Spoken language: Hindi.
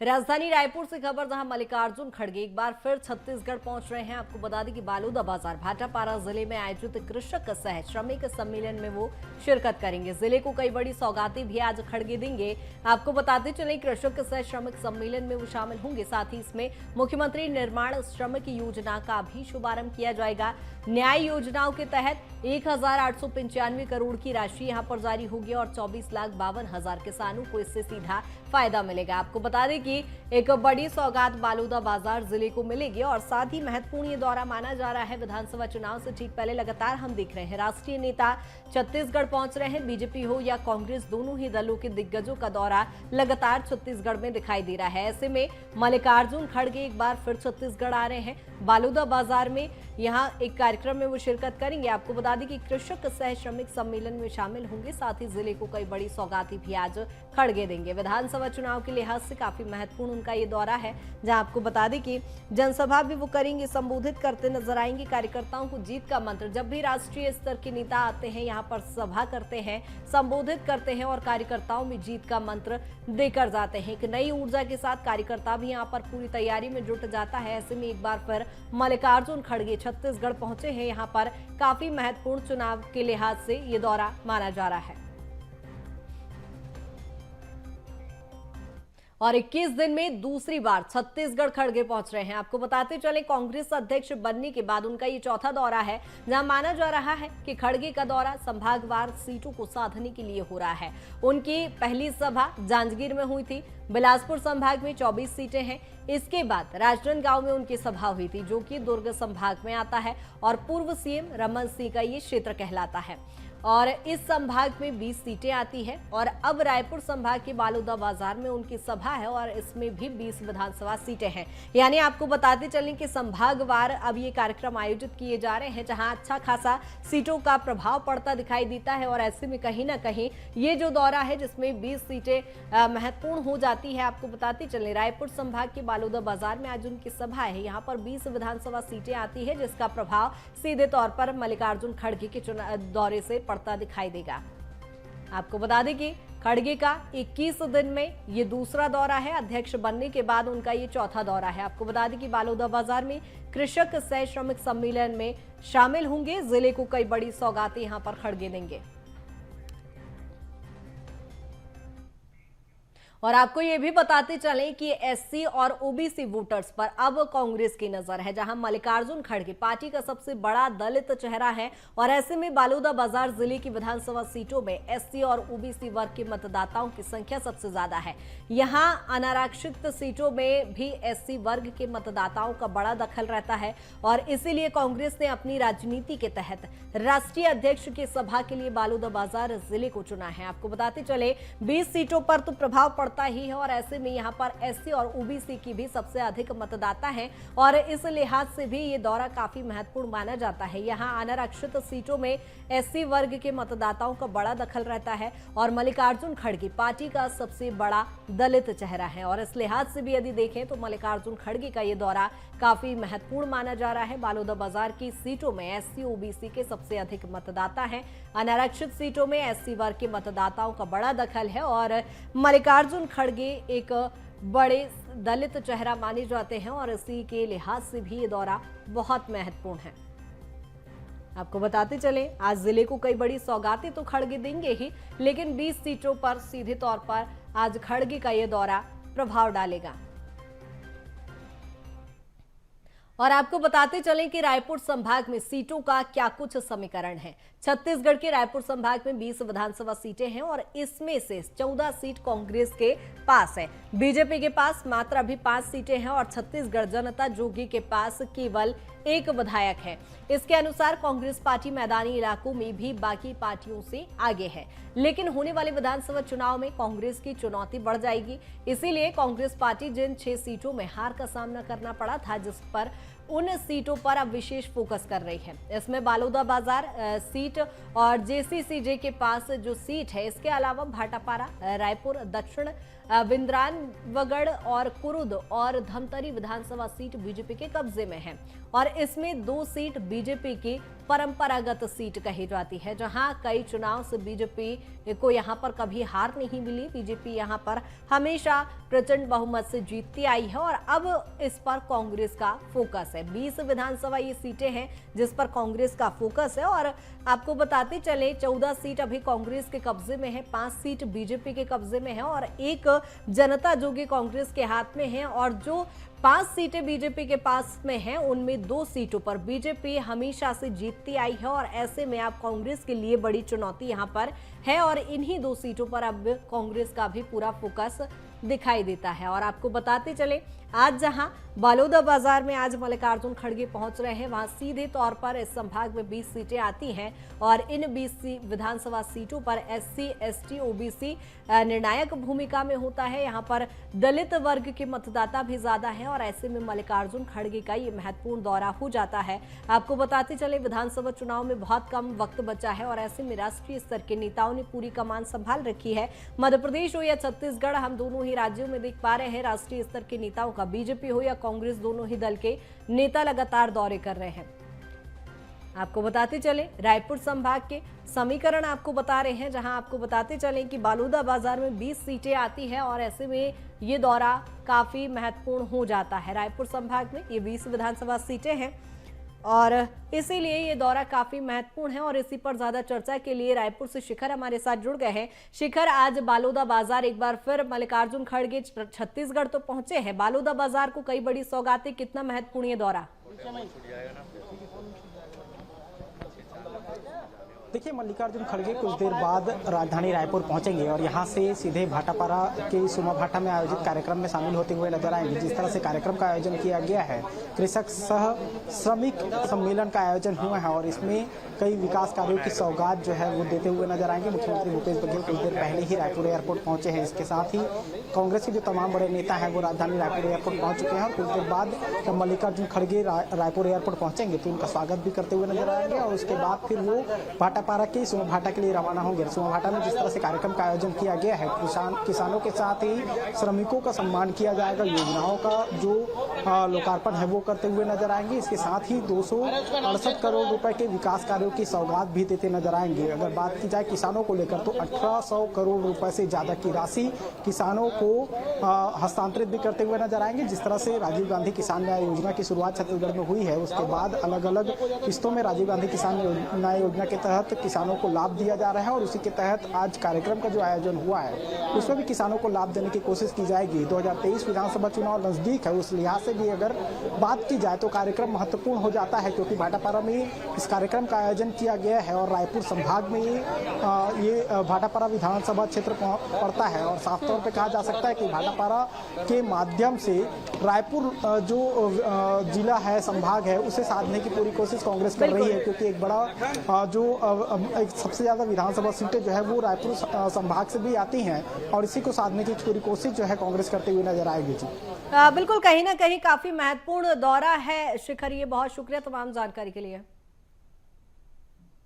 राजधानी रायपुर से खबर, जहां मल्लिकार्जुन खड़गे एक बार फिर छत्तीसगढ़ पहुंच रहे हैं। आपको बता दें कि बालोदा बाजार भाटापारा जिले में आयोजित कृषक सह श्रमिक सम्मेलन में वो शिरकत करेंगे। जिले को कई बड़ी सौगातें भी आज खड़गे देंगे। आपको बताते चले, कृषक सह श्रमिक सम्मेलन में वो शामिल होंगे। साथ ही इसमें मुख्यमंत्री निर्माण श्रमिक योजना का भी शुभारंभ किया जाएगा। न्याय योजनाओं के तहत 1895 करोड़ की राशि यहां पर जारी होगी और 24,52,000 किसानों को इससे सीधा फायदा मिलेगा। आपको बता दें कि एक बड़ी सौगात बालोदा बाजार जिले को मिलेगी और साथ ही महत्वपूर्ण ये दौरा माना जा रहा है। विधानसभा चुनाव से ठीक पहले लगातार हम देख रहे हैं राष्ट्रीय नेता छत्तीसगढ़ पहुंच रहे हैं। बीजेपी हो या कांग्रेस, दोनों ही दलों के दिग्गजों का दौरा लगातार छत्तीसगढ़ में दिखाई दे रहा है। ऐसे में मल्लिकार्जुन खड़गे एक बार फिर छत्तीसगढ़ आ रहे हैं। बालोदा बाजार में यहाँ एक कार्यक्रम में वो शिरकत करेंगे। आपको बता दें कि कृषक सह श्रमिक सम्मेलन में शामिल होंगे। साथ ही जिले को कई बड़ी सौगातें भी आज खड़गे देंगे। विधानसभा चुनाव के लिहाज से काफी महत्वपूर्ण उनका ये दौरा है, जहां आपको बता दें कि जनसभा भी वो करेंगे। संबोधित करते नजर आएंगे। कार्यकर्ताओं को जीत का मंत्र, जब भी राष्ट्रीय स्तर के नेता आते हैं यहाँ पर सभा करते हैं, संबोधित करते हैं और कार्यकर्ताओं में जीत का मंत्र देकर जाते हैं। एक नई ऊर्जा के साथ कार्यकर्ता भी यहाँ पर पूरी तैयारी में जुट जाता है। ऐसे में एक बार फिर मल्लिकार्जुन खड़गे छत्तीसगढ़ पहुंचे हैं। यहाँ पर काफी महत्वपूर्ण चुनाव के लिहाज से ये दौरा माना जा रहा है और 21 दिन में दूसरी बार छत्तीसगढ़ खड़गे पहुंच रहे हैं। आपको बताते चले, कांग्रेस अध्यक्ष बनने के बाद उनका ये चौथा दौरा है, जहां माना जा रहा है कि खड़गे का दौरा संभागवार सीटों को साधने के लिए हो रहा है। उनकी पहली सभा जांजगीर में हुई थी। बिलासपुर संभाग में 24 सीटें हैं। इसके बाद राजनांदगांव में उनकी सभा हुई थी, जो कि दुर्ग संभाग में आता है और पूर्व सीएम रमन सिंह का ये क्षेत्र कहलाता है और इस संभाग में 20 सीटें आती है। और अब रायपुर संभाग के बालोदा बाजार में उनकी सभा है और इसमें भी 20 विधानसभा सीटें हैं। यानी आपको बताते चलें कि संभागवार अब ये कार्यक्रम आयोजित किए जा रहे हैं, जहां अच्छा खासा सीटों का प्रभाव पड़ता दिखाई देता है। और ऐसे में कहीं ना कहीं ये जो दौरा है, जिसमें 20 सीटें महत्वपूर्ण हो जाती है। आपको बताते चले, रायपुर संभाग के बालोदा बाजार में आज उनकी सभा है। यहाँ पर 20 विधानसभा सीटें आती है, जिसका प्रभाव सीधे तौर पर मल्लिकार्जुन खड़गे के दौरे से पड़ता दिखाई देगा। आपको बता दें कि खड़गे का 21 दिन में ये दूसरा दौरा है। अध्यक्ष बनने के बाद उनका ये चौथा दौरा है। आपको बता दें कि बालोदा बाजार में कृषक सह श्रमिक सम्मेलन में शामिल होंगे। जिले को कई बड़ी सौगातें यहां पर खड़गे देंगे। और आपको ये भी बताते चलें कि एससी और ओबीसी वोटर्स पर अब कांग्रेस की नजर है, जहां मल्लिकार्जुन खड़गे पार्टी का सबसे बड़ा दलित चेहरा है। और ऐसे में बालोदा बाजार जिले की विधानसभा सीटों में एससी और ओबीसी वर्ग के मतदाताओं की संख्या सबसे ज्यादा है। यहां अनारक्षित सीटों में भी एससी वर्ग के मतदाताओं का बड़ा दखल रहता है और इसीलिए कांग्रेस ने अपनी राजनीति के तहत राष्ट्रीय अध्यक्ष की सभा के लिए बालोदा बाजार जिले को चुना है। आपको बताते चले, 20 सीटों पर तो प्रभाव पड़ता ही है और ऐसे में यहाँ पर एससी और ओबीसी की भी सबसे अधिक मतदाता हैं और इस लिहाज से भी ये दौरा काफी महत्वपूर्ण माना जाता है। यहाँ अनारक्षित सीटों में एससी वर्ग के मतदाताओं का बड़ा दखल रहता है और मल्लिकार्जुन खड़गे पार्टी का सबसे बड़ा दलित चेहरा है और इस लिहाज से भी यदि देखें तो मल्लिकार्जुन खड़गे का ये दौरा काफी महत्वपूर्ण माना जा रहा है। बालोदा बाजार की सीटों में एससी ओबीसी के सबसे अधिक मतदाता हैं। अनारक्षित सीटों में एससी वर्ग के मतदाताओं का बड़ा दखल है और मल्लिकार्जुन खड़गे एक बड़े दलित चेहरा माने जाते हैं और इसी के लिहाज से भी ये दौरा बहुत महत्वपूर्ण है। आपको बताते चले, आज जिले को कई बड़ी सौगातें तो खड़गे देंगे ही, लेकिन 20 सीटों पर सीधे तौर पर आज खड़गे का ये दौरा प्रभाव डालेगा। और आपको बताते चलें कि रायपुर संभाग में सीटों का क्या कुछ समीकरण है। छत्तीसगढ़ के रायपुर संभाग में 20 विधानसभा सीटें हैं और इसमें से 14 सीट कांग्रेस के पास है। बीजेपी के पास मात्र अभी 5 सीटें हैं और छत्तीसगढ़ जनता जोगी के पास केवल 1 विधायक है। इसके अनुसार कांग्रेस पार्टी मैदानी इलाकों में भी बाकी पार्टियों से आगे है, लेकिन होने वाले विधानसभा चुनाव में कांग्रेस की चुनौती बढ़ जाएगी। इसीलिए कांग्रेस पार्टी जिन 6 सीटों में हार का सामना करना पड़ा था, जिस पर उन सीटों पर अब विशेष फोकस कर रही है। इसमें बालोदा बाजार सीट और जेसीसीजे के पास जो सीट है, इसके अलावा भाटापारा, रायपुर दक्षिण, बिंद्रानवगढ़ और कुरुद और धमतरी विधानसभा सीट बीजेपी के कब्जे में है और इसमें 2 सीट बीजेपी की परंपरागत सीट कही जाती है, जहां कई चुनाव से बीजेपी को यहां पर कभी हार नहीं मिली। बीजेपी यहां पर हमेशा प्रचंड बहुमत से जीतती आई है और अब इस पर कांग्रेस का फोकस है। 20 विधानसभा ये सीटें हैं जिस पर कांग्रेस का फोकस है और आपको बताते चले 14 सीट अभी कांग्रेस के कब्जे में है, 5 सीट बीजेपी के कब्जे में है और एक जनता जोगी कांग्रेस के हाथ में है। और जो 5 सीटें बीजेपी के पास में हैं, उनमें 2 सीटों पर बीजेपी हमेशा से जीतती आई है और ऐसे में अब कांग्रेस के लिए बड़ी चुनौती यहां पर है और इन्हीं 2 सीटों पर अब कांग्रेस का भी पूरा फोकस दिखाई देता है। और आपको बताते चले आज जहां बालोदा बाजार में आज मल्लिकार्जुन खड़गे पहुंच रहे हैं, वहां सीधे तौर पर इस संभाग में 20 सीटें आती हैं और इन 20 विधानसभा सीटों पर एससी, एसटी, ओबीसी निर्णायक भूमिका में होता है। यहां पर दलित वर्ग के मतदाता भी ज्यादा हैं और ऐसे में मल्लिकार्जुन खड़गे का ये महत्वपूर्ण दौरा हो जाता है। आपको बताते चले विधानसभा चुनाव में बहुत कम वक्त बचा है और ऐसे में राष्ट्रीय स्तर के नेताओं ने पूरी कमान संभाल रखी है। मध्य प्रदेश हो या छत्तीसगढ़, हम दोनों ही राज्यों में देख पा रहे हैं राष्ट्रीय स्तर के नेताओं, बीजेपी हो या कांग्रेस, दोनों ही दल के नेता लगातार दौरे कर रहे हैं। आपको बताते चले रायपुर संभाग के समीकरण आपको बता रहे हैं, जहां आपको बताते चले कि बालोदा बाजार में 20 सीटें आती है और ऐसे में ये दौरा काफी महत्वपूर्ण हो जाता है। रायपुर संभाग में ये 20 विधानसभा सीटें हैं और इसीलिए ये दौरा काफी महत्वपूर्ण है और इसी पर ज्यादा चर्चा के लिए रायपुर से शिखर हमारे साथ जुड़ गए हैं। शिखर, आज बालोदा बाजार एक बार फिर मल्लिकार्जुन खड़गे छत्तीसगढ़ तो पहुंचे हैं, बालोदा बाजार को कई बड़ी सौगातें, कितना महत्वपूर्ण ये दौरा? देखिए, मल्लिकार्जुन खड़गे कुछ देर बाद राजधानी रायपुर पहुंचेंगे और यहां से सीधे भाटापारा के सुमा भाटा में आयोजित कार्यक्रम में शामिल होते हुए नजर आएंगे। जिस तरह से कार्यक्रम का आयोजन किया गया है, कृषक सह श्रमिक सम्मेलन का आयोजन हुआ है और इसमें कई विकास कार्यों की सौगात जो है वो देते हुए नजर आएंगे। मुख्यमंत्री भूपेश बघेल कुछ देर पहले ही रायपुर एयरपोर्ट पहुंचे हैं। इसके साथ ही कांग्रेस के जो तमाम बड़े नेता हैं वो राजधानी रायपुर एयरपोर्ट पहुंच चुके हैं और कुछ देर बाद जब मल्लिकार्जुन खड़गे रायपुर एयरपोर्ट पहुंचेंगे तो उनका स्वागत भी करते हुए नजर आएंगे और उसके बाद फिर वो भाटापारा के सुमा भाटा के लिए रवाना होंगे। सुमा भाटा में जिस तरह से कार्यक्रम का आयोजन किया गया है, किसानों के साथ ही श्रमिकों का सम्मान किया जाएगा, योजनाओं का जो लोकार्पण है वो करते हुए नजर आएंगे। इसके साथ ही 268 करोड़ रुपए के विकास कार्यों की सौगात भी देते नजर आएंगे। अगर बात की जाए किसानों को लेकर तो 1800 करोड़ रुपए से ज्यादा की राशि किसानों को हस्तांतरित भी करते हुए नजर आएंगे। जिस तरह से राजीव गांधी किसान न्याय योजना की शुरुआत छत्तीसगढ़ में हुई है, उसके बाद अलग अलग किस्तों में राजीव गांधी किसान न्याय योजना के तहत किसानों को लाभ दिया जा रहा है और उसी के तहत आज कार्यक्रम का जो आयोजन हुआ है उसमें भी किसानों को लाभ देने की कोशिश की जाएगी। 2023 विधानसभा चुनाव नजदीक है, उस लिहाज से भी अगर बात की जाए तो कार्यक्रम महत्वपूर्ण हो जाता है क्योंकि भाटापारा में इस कार्यक्रम का आयोजन किया गया है और रायपुर संभाग में ये भाटापारा विधानसभा क्षेत्र पड़ता है और साफ तौर पर कहा जा सकता है कि भाटापारा के माध्यम से रायपुर जो जिला है, संभाग है, उसे साधने की पूरी कोशिश कांग्रेस कर रही है क्योंकि एक बड़ा जो एक सबसे ज्यादा विधानसभा सीटें जो है वो रायपुर संभाग से भी आती हैं और इसी को साधने की पूरी कोशिश जो है कांग्रेस करते हुए नजर आएगी। जी बिल्कुल, कहीं ना कहीं काफी महत्वपूर्ण दौरा है। शिखर, ये बहुत शुक्रिया तमाम जानकारी के लिए।